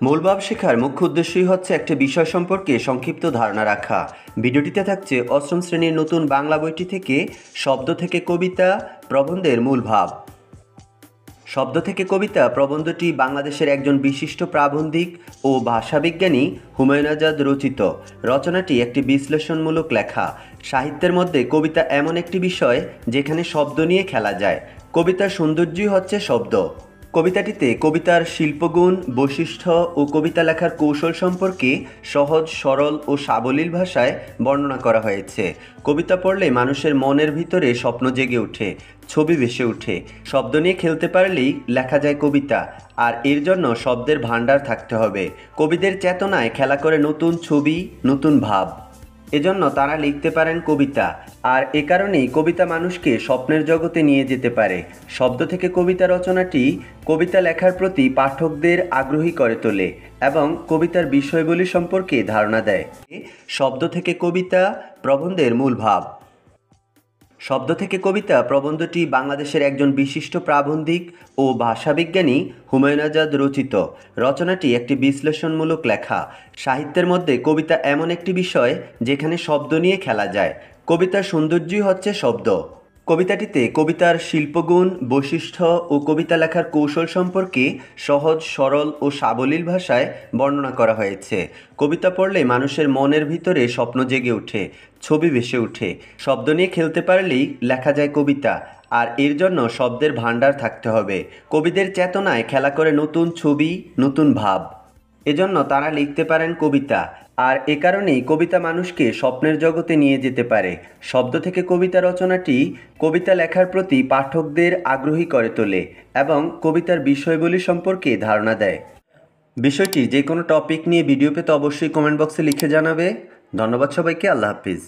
মূলভাব শেখার মুখ্য উদ্দেশ্যই হচ্ছে একটা বিষয় সম্পর্কে সংক্ষিপ্ত ধারণা রাখা। ভিডিওটিতে থাকছে অষ্টম শ্রেণীর নতুন বাংলা বইটি থেকে শব্দ থেকে কবিতা প্রবন্ধের মূল ভাব। শব্দ থেকে কবিতা প্রবন্ধটি বাংলাদেশের একজন বিশিষ্ট প্রাবন্ধিক ও ভাষাবিজ্ঞানী হুমায়ুন আজাদ রচিত। রচনাটি একটি বিশ্লেষণমূলক লেখা। সাহিত্যের মধ্যে কবিতা এমন একটি বিষয় যেখানে শব্দ নিয়ে খেলা যায়। কবিতার সৌন্দর্যই হচ্ছে শব্দ। কবিতাটিতে কবিতার শিল্পগুণ, বৈশিষ্ট্য ও কবিতা লেখার কৌশল সম্পর্কে সহজ, সরল ও সাবলীল ভাষায় বর্ণনা করা হয়েছে। কবিতা পড়লে মানুষের মনের ভিতরে স্বপ্ন জেগে ওঠে, ছবি ভেসে ওঠে। শব্দ নিয়ে খেলতে পারলেই লেখা যায় কবিতা, আর এর জন্য শব্দের ভাণ্ডার থাকতে হবে। কবিদের চেতনায় খেলা করে নতুন ছবি, নতুন ভাব। এজন্য তারা লিখতে পারেন কবিতা, আর এ কারণেই কবিতা মানুষকে স্বপ্নের জগতে নিয়ে যেতে পারে। শব্দ থেকে কবিতা রচনাটি কবিতা লেখার প্রতি পাঠকদের আগ্রহী করে তোলে এবং কবিতার বিষয়বলী সম্পর্কে ধারণা দেয়। শব্দ থেকে কবিতা প্রবন্ধের মূল ভাব। শব্দ থেকে কবিতা প্রবন্ধটি বাংলাদেশের একজন বিশিষ্ট প্রাবন্ধিক ও ভাষাবিজ্ঞানী হুমায়ুন আজাদ রচিত। রচনাটি একটি বিশ্লেষণমূলক লেখা। সাহিত্যের মধ্যে কবিতা এমন একটি বিষয় যেখানে শব্দ নিয়ে খেলা যায়। কবিতার সৌন্দর্যই হচ্ছে শব্দ। কবিতাটিতে কবিতার শিল্পগুণ, বৈশিষ্ট্য ও কবিতা লেখার কৌশল সম্পর্কে সহজ, সরল ও সাবলীল ভাষায় বর্ণনা করা হয়েছে। কবিতা পড়লে মানুষের মনের ভিতরে স্বপ্ন জেগে ওঠে, ছবি ভেসে ওঠে। শব্দ নিয়ে খেলতে পারলেই লেখা যায় কবিতা, আর এর জন্য শব্দের ভাণ্ডার থাকতে হবে। কবিদের চেতনায় খেলা করে নতুন ছবি, নতুন ভাব। এজন্য তারা লিখতে পারেন কবিতা, আর এ কারণেই কবিতা মানুষকে স্বপ্নের জগতে নিয়ে যেতে পারে। শব্দ থেকে কবিতা রচনাটি কবিতা লেখার প্রতি পাঠকদের আগ্রহী করে তোলে এবং কবিতার বিষয়বলী সম্পর্কে ধারণা দেয়। বিষয়টি যে কোনো টপিক নিয়ে ভিডিও পেতে অবশ্যই কমেন্ট বক্সে লিখে জানাবে। ধন্যবাদ সবাইকে। আল্লাহ হাফিজ।